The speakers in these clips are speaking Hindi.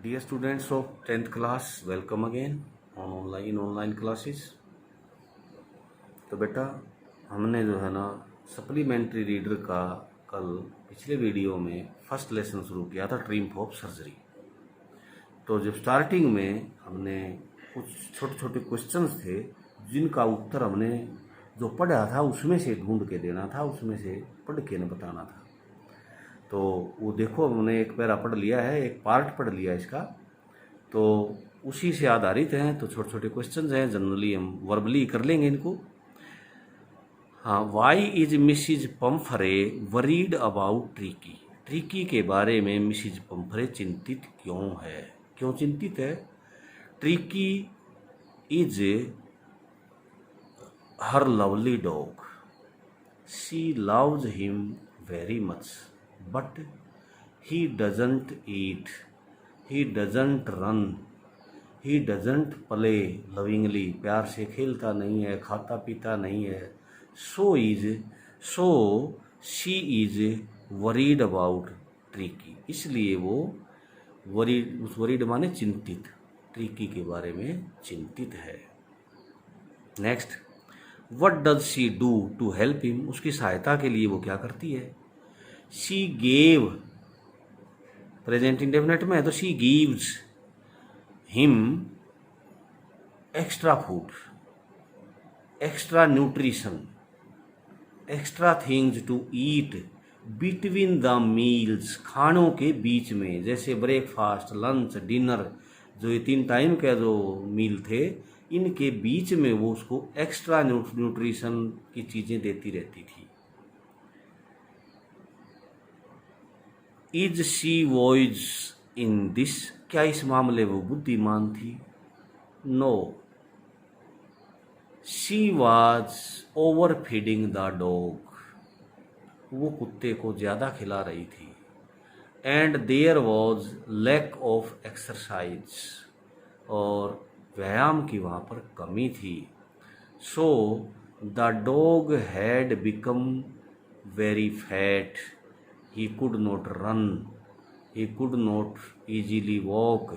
Dear students of 10th class, welcome again on online classes। तो बेटा हमने जो है ना सप्लीमेंट्री रीडर का कल पिछले वीडियो में फर्स्ट लेसन शुरू किया था, ट्रिम्फ ऑफ सर्जरी। तो जब स्टार्टिंग में हमने कुछ छोटे छोटे क्वेश्चंस थे जिनका उत्तर हमने जो पढ़ा था उसमें से ढूंढ के देना था, उसमें से पढ़ के न बताना था। तो वो देखो हमने एक पैरा पढ़ लिया है, एक पार्ट पढ़ लिया इसका, तो उसी से आधारित हैं। तो छोटे छोटे क्वेश्चंस हैं, जनरली हम वर्बली कर लेंगे इनको। हाँ, why is Mrs Pumphrey worried about Tricky. Tricky के बारे में मिसिज पम्फरे चिंतित क्यों है? क्यों चिंतित है? Tricky is her lovely dog, she loves him very much, but he doesn't eat, he doesn't run, he doesn't play lovingly, प्यार से खेलता नहीं है, खाता पीता नहीं है। so she is worried about tricky, इसलिए वो वरीड माने चिंतित, ट्रिकी के बारे में चिंतित है। Next, what does she do to help him, उसकी सहायता के लिए वो क्या करती है? She gave, प्रेजेंट इंडेफिनिट में है तो she gives him extra food, extra nutrition, extra things to eat between the meals, खानों के बीच में, जैसे ब्रेकफास्ट, लंच, डिनर, जो ये 3 टाइम का जो मील थे इनके बीच में वो उसको एक्स्ट्रा न्यूट्रिशन की चीज़ें देती रहती थी। Is she wise in this, क्या इस मामले वो बुद्धिमान थी? No, she was over feeding the dog, वो कुत्ते को ज़्यादा खिला रही थी। And there was lack of exercise, और व्यायाम की वहाँ पर कमी थी। So the dog had become very fat, he could not run, he could not easily walk,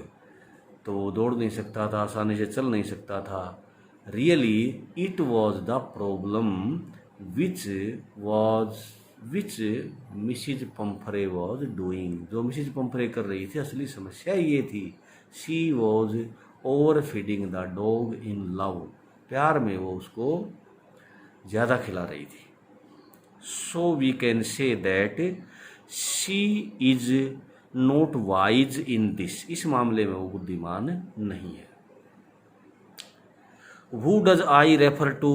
तो वो दौड़ नहीं सकता था, आसानी से चल नहीं सकता था। Really it was the problem which Mrs Pumphrey was doing, जो मिसिज पम्फरे कर रही थी असली समस्या ये थी। She was over feeding the dog in love, प्यार में वो उसको ज़्यादा खिला रही थी। So we can say that she is not wise in this, इस मामले में वो बुद्धिमान नहीं है। Who does I refer to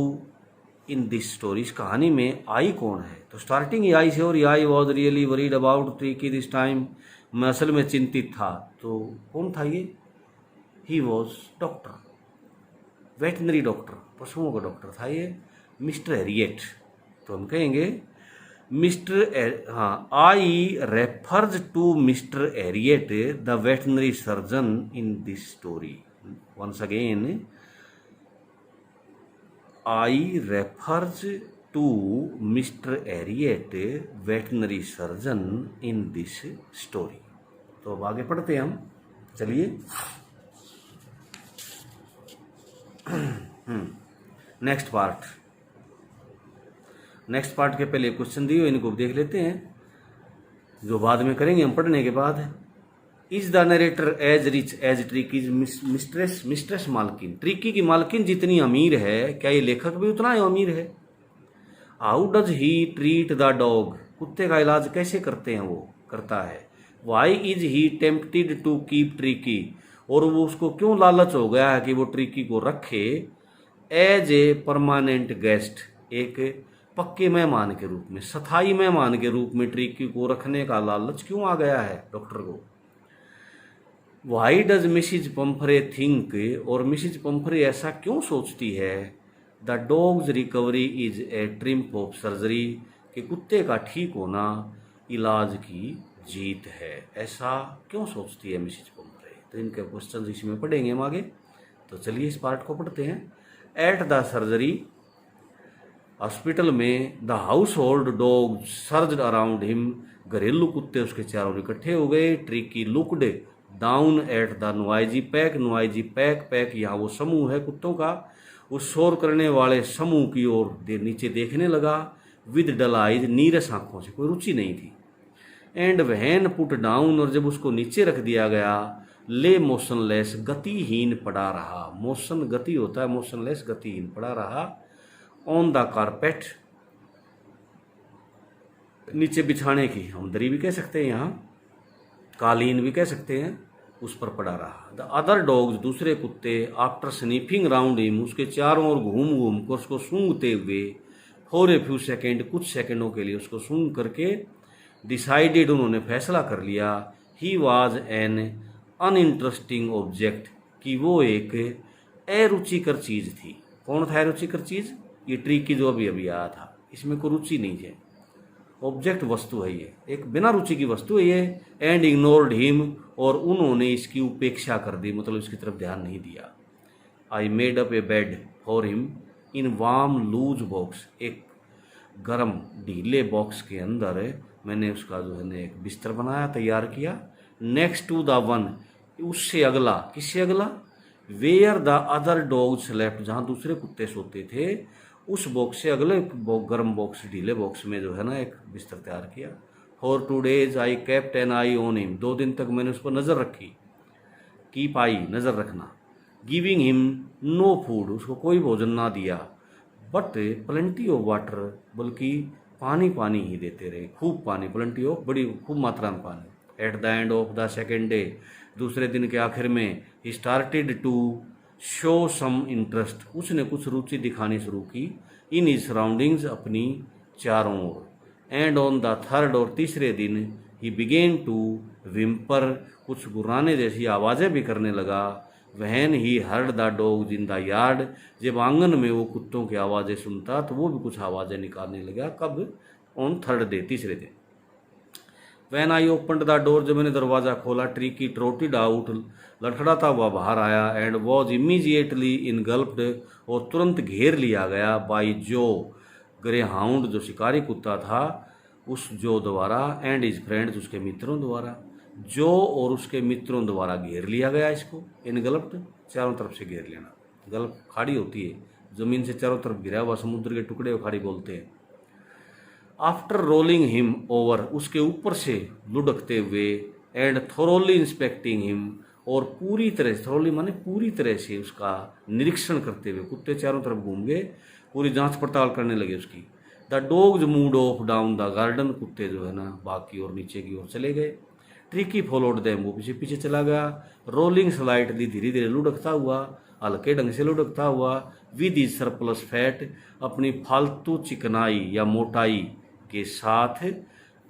in this story, इस कहानी में आई कौन है? तो स्टार्टिंग आई से, और I was really worried about tricky this time, मैं असल में चिंतित था। तो कौन था ये? He was doctor, veterinary doctor, पशुओं का डॉक्टर था ये, मिस्टर एरियट। तो हम कहेंगे I refers to Mr Herriot the veterinary surgeon in this story. Once again, I refers to Mr Herriot veterinary surgeon in this story. तो अब आगे पढ़ते हैं हम, चलिए। नेक्स्ट पार्ट के पहले क्वेश्चन दिए, इनको देख लेते हैं, जो बाद में करेंगे हम पढ़ने के बाद। Is the narrator as rich as Tricki mistress मालकिन, ट्रिकी की मालकिन जितनी अमीर है, क्या ये लेखक भी उतना ही अमीर है? How does he treat the dog, कुत्ते का इलाज कैसे करते हैं वो करता है? Why is he tempted to keep Tricki, और वो उसको क्यों लालच हो गया है कि वो ट्रिकी को रखे एज ए परमानेंट गेस्ट, एक पक्के मेहमान के रूप में, स्थायी मेहमान के रूप में ट्रिकी को रखने का लालच क्यों आ गया है डॉक्टर को? वाई डज मिसिज पम्फरे थिंक, और मिसिज पम्फरे ऐसा क्यों सोचती है? The dogs recovery is a triumph of surgery, कि कुत्ते का ठीक होना इलाज की जीत है, ऐसा क्यों सोचती है मिसिज पम्फरे? तो इनके क्वेश्चन इसमें पढ़ेंगे हम आगे। तो चलिए इस पार्ट को पढ़ते हैं। एट द सर्जरी, हॉस्पिटल में, the household dog surged around him, घरेलू कुत्ते उसके चारों इकट्ठे हो गए। Tricky looked down at the noisy pack. Noisy pack, pack यहाँ वो समूह है कुत्तों का, उस शोर करने वाले समूह की ओर नीचे देखने लगा। विद डल आइज, नीरस आंखों से, कोई रुचि नहीं थी। एंड वहन पुट डाउन, और जब उसको नीचे रख दिया गया, ले मोशनलेस, गतिहीन पड़ा रहा। मोशन गति होता है, मोशनलेस गतिहीन पड़ा रहा। ऑन द कारपेट, नीचे बिछाने की हम दरी भी कह सकते हैं, यहाँ कालीन भी कह सकते हैं, उस पर पड़ा रहा। द अदर डॉग्स, दूसरे कुत्ते, आफ्टर स्नीफिंग राउंड हिम, उसके चारों ओर घूम घूम कर उसको सूंघते हुए, फॉर ए फ्यू सेकेंड, कुछ सेकंडों के लिए उसको सूंघ करके, डिसाइडेड, उन्होंने फैसला कर लिया, he was an uninteresting object, कि वो एक अरुचिकर चीज थी। कौन था अरुचिकर चीज? ये ट्री की जो अभी अभी आया था, इसमें कोई रुचि नहीं है। ऑब्जेक्ट वस्तु है, ये एक बिना रुचि की वस्तु है ये। एंड इग्नोर्ड हिम, और उन्होंने इसकी उपेक्षा कर दी, मतलब इसकी तरफ ध्यान नहीं दिया। I made up a bed for him in warm loose box, एक गर्म ढीले बॉक्स के अंदर मैंने उसका जो है ना एक बिस्तर बनाया, तैयार किया। नेक्स्ट टू द वन, उससे अगला, किससे अगला? Where the other dogs slept, जहाँ दूसरे कुत्ते सोते थे, उस बॉक्स से अगले गर्म बॉक्स, ढीले बॉक्स में जो है ना एक बिस्तर तैयार किया। For 2 days I kept an eye on him, 2 दिन तक मैंने उस पर नज़र रखी। कीप आई, नज़र रखना। गिविंग हिम नो फूड, उसको कोई भोजन ना दिया। बट प्लेंटी ऑफ वाटर, बल्कि पानी पानी ही देते रहे, खूब पानी, प्लेंटी ऑफ, बड़ी खूब मात्रा में पानी। At the end of the second day, दूसरे दिन के आखिर में, he started to show some interest, उसने कुछ रुचि दिखानी शुरू की। इन हिज सराउंडिंग्स, अपनी चारों ओर। एंड ऑन द थर्ड, और तीसरे दिन, ही बिगेन टू विम्पर, कुछ गुर्राने जैसी आवाज़ें भी करने लगा। वहन he heard the dogs in the yard, जब आंगन में वो कुत्तों की आवाज़ें सुनता तो वो भी कुछ आवाज़ें निकालने लगा। कब? ऑन थर्ड डे, तीसरे दिन। When I open the door, जब मैंने दरवाज़ा खोला, ट्री की ट्रोटेड आउट, लड़खड़ाता हुआ बाहर आया। एंड वॉज इमीजिएटली इनगल्फ्ड, और तुरंत घेर लिया गया, बाई जो ग्रे हाउंड, जो शिकारी कुत्ता था, उस जो द्वारा, एंड इज फ्रेंड्स, उसके मित्रों द्वारा। जो और उसके मित्रों द्वारा घेर लिया गया इसको। इनगल्फ्ड, चारों तरफ से घेर लेना। गल्फ खाड़ी होती है, जमीन से चारों तरफ घिरा हुआ समुद्र के टुकड़े को खाड़ी बोलते हैं। आफ्टर रोलिंग हिम ओवर, उसके ऊपर से लुढ़कते हुए। एंड थोरोली इंस्पेक्टिंग हिम, और पूरी तरह से, थोरोली माने पूरी तरह से उसका निरीक्षण करते हुए, कुत्ते चारों तरफ घूम गए, पूरी जांच पड़ताल करने लगे उसकी। The dogs mood off down the garden, कुत्ते जो है ना बाग की ओर, नीचे की ओर चले गए। ट्रिकी फॉलोड देम, वो पीछे पीछे चला गया। रोलिंग स्लाइटली, धीरे धीरे लुढ़कता हुआ, हल्के ढंग से लुढ़कता हुआ। विद इज सरप्लस फैट, अपनी फालतू चिकनाई या मोटाई के साथ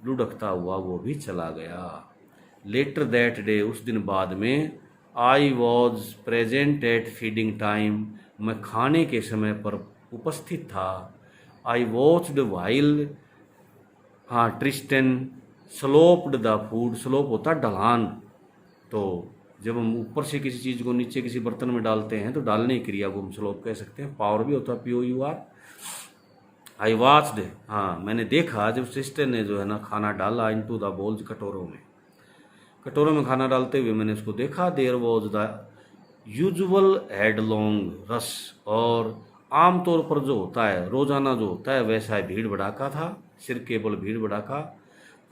लुढ़कता हुआ वो भी चला गया। लेटर दैट डे, उस दिन बाद में, I was present at feeding time, मैं खाने के समय पर उपस्थित था। आई वॉच्ड वाइल, हाँ, Tristan sloped the food, slope होता है ढलान, तो जब हम ऊपर से किसी चीज़ को नीचे किसी बर्तन में डालते हैं तो डालने की क्रिया को हम स्लोप कह सकते हैं। पावर भी होता है POUR। आई वॉच्ड, हाँ, मैंने देखा जब सिस्टर ने जो है ना खाना डाला इनटू द बोल्स, कटोरों में, कटोरों में खाना डालते हुए मैंने उसको देखा। देयर वॉज द यूजुअल हेडलॉन्ग रस, और आमतौर पर जो होता है, रोजाना जो होता है, वैसा भीड़ भड़ाका था, सिर केवल भीड़ भड़ाका।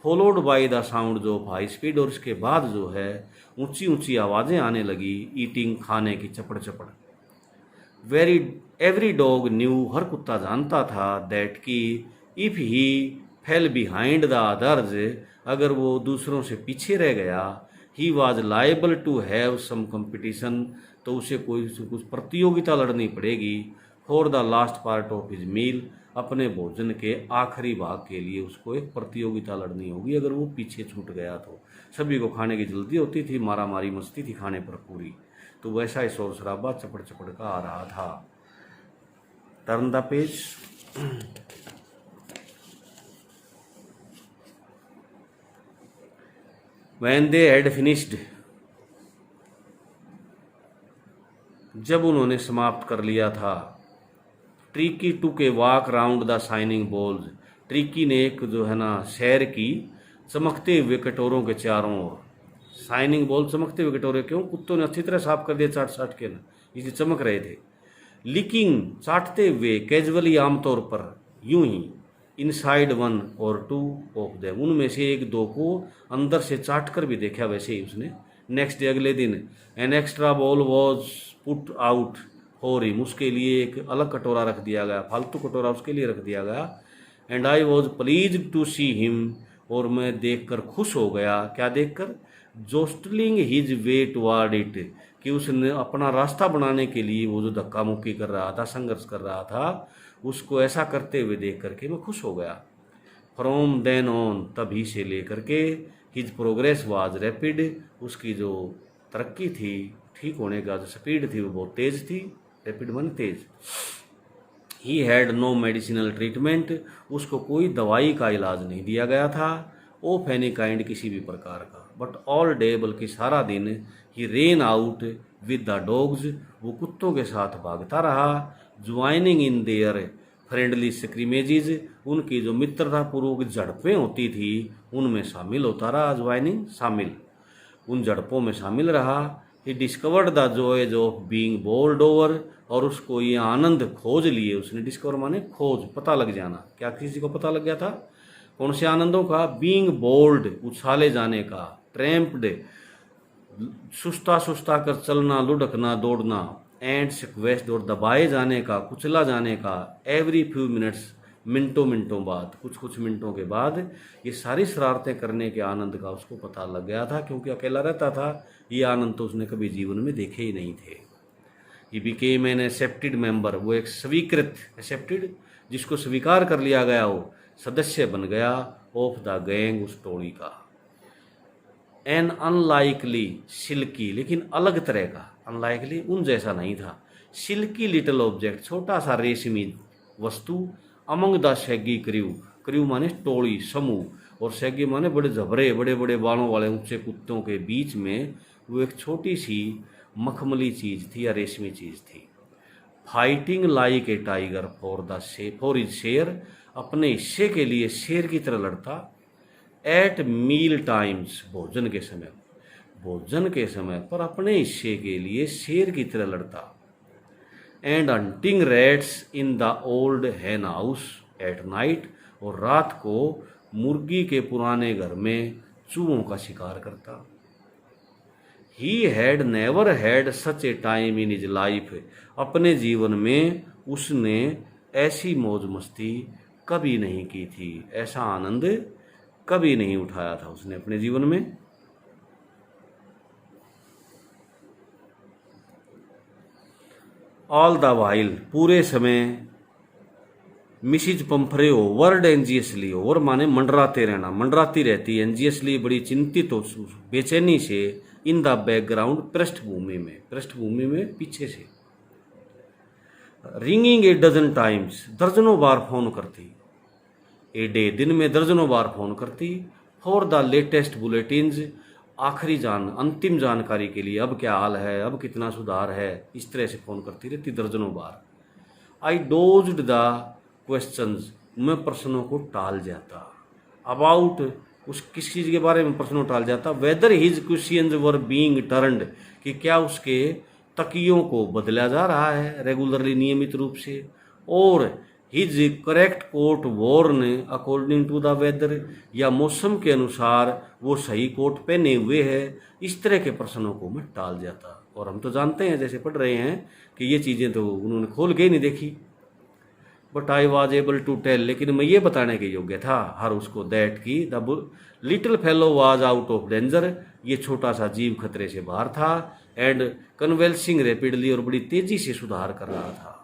Followed by the sound of high speed, और इसके बाद जो है ऊंची ऊंची आवाज़ें आने लगी। ईटिंग, खाने की, चपड़ चपड़। एवरी डॉग न्यू, हर कुत्ता जानता था, दैट कि if he fell behind the others, अगर वो दूसरों से पीछे रह गया, he was liable to have some competition, तो उसे कोई कुछ प्रतियोगिता लड़नी पड़ेगी। For the last part of his meal, अपने भोजन के आखिरी भाग के लिए उसको एक प्रतियोगिता लड़नी होगी, अगर वो पीछे छूट गया तो। सभी को खाने की जल्दी होती थी, मारा मारी मस्ती थी खाने पर पूरी, तो वैसा ही शोर शराबा चपड़ चपड़ का आ रहा था। Turn the page. When they had finished, जब उन्होंने समाप्त कर लिया था। ट्रिकी टू के walk round the shining balls, tricky ने एक जो है ना सैर की चमकते हुए कटोरों के चारों ओर। शाइनिंग बॉल, चमकते हुए कटोरे, क्यों? कुत्तों ने अच्छी तरह साफ कर दिया चाट साट के ना, इसलिए चमक रहे थे। लीकिंग, चाटते हुए, कैजुअली, आमतौर पर, यूं ही, इनसाइड वन और टू ऑफ देम, उनमें से एक दो को अंदर से चाट कर भी देखा वैसे ही उसने। नेक्स्ट डे, अगले दिन, an extra ball was put out for him, उसके लिए एक अलग कटोरा रख दिया गया, फालतू कटोरा उसके लिए रख दिया गया। And I was pleased to see him, और मैं देखकर खुश हो गया। क्या देखकर? Jostling his way toward it, कि उसने अपना रास्ता बनाने के लिए वो जो धक्का मुक्की कर रहा था, संघर्ष कर रहा था, उसको ऐसा करते हुए देख करके मैं खुश हो गया। फ्रॉम देन ऑन, तभी से लेकर के, हिज प्रोग्रेस वाज रैपिड, उसकी जो तरक्की थी, ठीक होने का जो स्पीड थी वो बहुत तेज थी। रैपिड मन तेज। He had no medicinal treatment, उसको कोई दवाई का इलाज नहीं दिया गया था, ऑफ एनी काइंड, किसी भी प्रकार का। बट ऑल डे, बल्कि सारा दिन, he ran out with the dogs, वो कुत्तों के साथ भागता रहा। Joining in their friendly scrimmages, उनकी जो मित्रतापूर्वक झड़पें होती थी उनमें शामिल होता रहा। ज्वाइनिंग, शामिल, उन झड़पों में शामिल रहा। He discovered the joys of being bowled over, और उसको ये आनंद खोज लिए उसने। डिस्कवर माने खोज, पता लग जाना। क्या किसी को पता लग गया था? कौन से आनंदों का? बीइंग बोल्ड, उछाले जाने का। ट्रैम्प्ड, सुस्ता सुस्ता कर चलना, लुढ़कना, दौड़ना। एंड सिक्वेस्ट, और दबाए जाने का, कुचला जाने का। एवरी फ्यू मिनट्स, मिनटों मिनटों बाद, कुछ कुछ मिनटों के बाद, ये सारी शरारतें करने के आनंद का उसको पता लग गया था, क्योंकि अकेला रहता था। ये आनंद तो उसने कभी जीवन में देखे ही नहीं थे। He became an accepted member, वो एक स्वीकृत, एक्सेप्टेड, जिसको स्वीकार कर लिया गया हो, सदस्य बन गया। ऑफ द गैंग, उस टोली का। एन अनलाइकली, सिल्की, लेकिन अलग तरह का। अनलाइकली, उन जैसा नहीं था। सिल्की लिटिल ऑब्जेक्ट, छोटा सा रेशमी वस्तु। Among the Shaggy crew, crew माने टोली, समूह, और शैगी माने बड़े झबरे, बड़े बड़े बालों वाले ऊंचे कुत्तों के बीच में वो एक छोटी सी मखमली चीज थी या रेशमी चीज थी। Fighting like a tiger for is share, अपने हिस्से के लिए शेर की तरह लड़ता। एट मील टाइम्स, भोजन के समय, भोजन के समय पर अपने हिस्से के लिए शेर की तरह लड़ता। And hunting rats in the old hen house at night, और रात को मुर्गी के पुराने घर में चूहों का शिकार करता। He had never had such A time in his life, अपने जीवन में उसने ऐसी मौज मस्ती कभी नहीं की थी, ऐसा आनंद कभी नहीं उठाया था उसने अपने जीवन में। ऑल द वाइल, पूरे समय, मिसिज पंफरे ओवर्ड एंजियसली, ओवर माने मंडराते रहना, मंडराती रहती, एंजियसली बड़ी चिंतित हो, बेचैनी से। इन द बैकग्राउंड, पृष्ठभूमि में, पृष्ठभूमि में पीछे से। रिंगिंग ए डजन टाइम्स, दर्जनों बार फोन करती। ए डे, दिन में दर्जनों बार फोन करती। फॉर द लेटेस्ट बुलेटिन्स, आखिरी अंतिम जानकारी के लिए, अब क्या हाल है, अब कितना सुधार है, इस तरह से फोन करती रहती दर्जनों बार। आई डोज्ड द क्वेश्चंस, मैं प्रश्नों को टाल जाता। अबाउट, उस किस चीज़ के बारे में प्रश्नों टाल जाता। Weather his questions were being turned, कि क्या उसके तकियों को बदला जा रहा है रेगुलरली, नियमित रूप से। और his correct coat worn according to the weather, या मौसम के अनुसार वो सही कोट पहने हुए है। इस तरह के प्रश्नों को मैं टाल जाता। और हम तो जानते हैं, जैसे पढ़ रहे हैं, कि ये चीज़ें तो उन्होंने खोल के ही नहीं देखी। But I was able to tell, लेकिन मैं ये बताने के योग्य था हर उसको, दैट की the little fellow was out of danger, ये छोटा सा जीव खतरे से बाहर था। एंड कन्वेल्सिंग रैपिडली, और बड़ी तेजी से सुधार कर रहा था।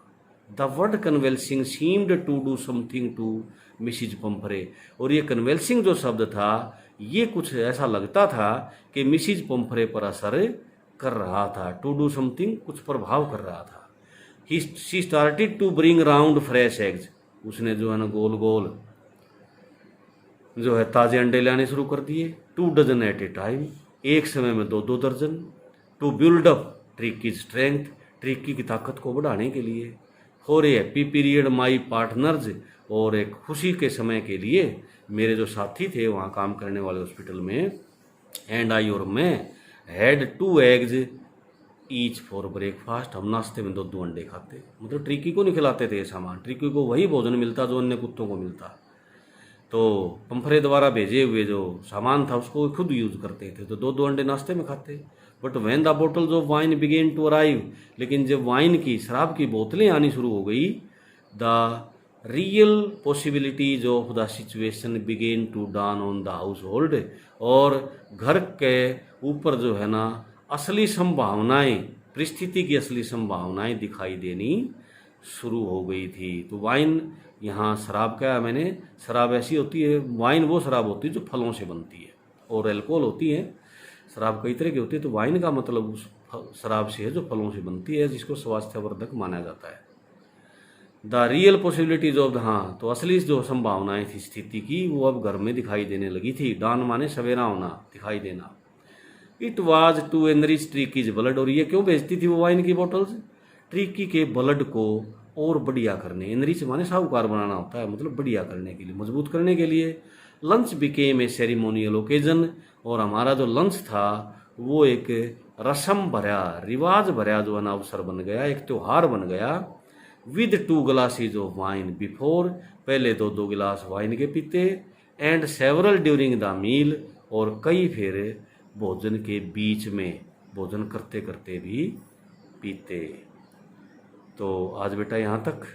The word convalescing seemed to do something to Mrs Pumphrey, और ये कन्वेल्सिंग जो शब्द था, ये कुछ ऐसा लगता था कि मिसिज पंफरे पर असर कर रहा था। टू डू समथिंग, कुछ प्रभाव कर रहा था। She started to bring round fresh eggs, उसने जो है ना गोल गोल जो है ताज़े अंडे लाने शुरू कर दिए। 2 डजन एट ए टाइम, एक समय में 2-2 दर्जन। To build up Tricki strength, Tricki की ताकत को बढ़ाने के लिए। For a happy period my partners, और एक खुशी के समय के लिए मेरे जो साथी थे वहाँ काम करने वाले हॉस्पिटल में, एंड आई और मैं had 2 eggs each for breakfast. हम नाश्ते में 2 अंडे खाते। मतलब ट्रिकी को नहीं खिलाते थे ये सामान, ट्रिकी को वही भोजन मिलता जो अन्य कुत्तों को मिलता। तो पंफरे द्वारा भेजे हुए जो सामान था उसको खुद यूज करते थे, तो 2 अंडे नाश्ते में खाते। But when the bottles of wine began to arrive, लेकिन जब वाइन की शराब की बोतलें आनी शुरू हो गई, the real possibilities of the situation began to dawn on the household, और घर के ऊपर जो है ना असली संभावनाएं, परिस्थिति की असली संभावनाएं दिखाई देनी शुरू हो गई थी। तो वाइन, यहाँ शराब क्या है, मैंने शराब ऐसी होती है, वाइन वो शराब होती है जो फलों से बनती है, और अल्कोहल होती है, शराब कई तरह की होती है। तो वाइन का मतलब उस शराब से है जो फलों से बनती है, जिसको स्वास्थ्यवर्धक माना जाता है। The real possibilities of the, हाँ, तो असली जो संभावनाएं थी स्थिति की वो अब घर में दिखाई देने लगी थी। डान माने सवेरा होना, दिखाई देना। It was to enrich Tricki's blood, और ये क्यों भेजती थी वो वाइन की बोटल्स? ट्रिकी के ब्लड को और बढ़िया करने, एनरिच माने साहूकार बनाना होता है, मतलब बढ़िया करने के लिए, मजबूत करने के लिए। Lunch became a ceremonial occasion, और हमारा जो लंच था वो एक रस्म भरा, रिवाज भरा जो है ना अवसर बन गया, एक त्योहार बन गया। With 2 glasses of wine before, पहले 2 गिलास वाइन के पीते, and several during the meal, और कई फिर भोजन के बीच में, भोजन करते करते भी पीते। तो आज बेटा यहाँ तक,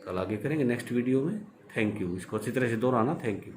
कल आगे करेंगे नेक्स्ट वीडियो में। Thank you. इसको अच्छी तरह से दोहराना। Thank you.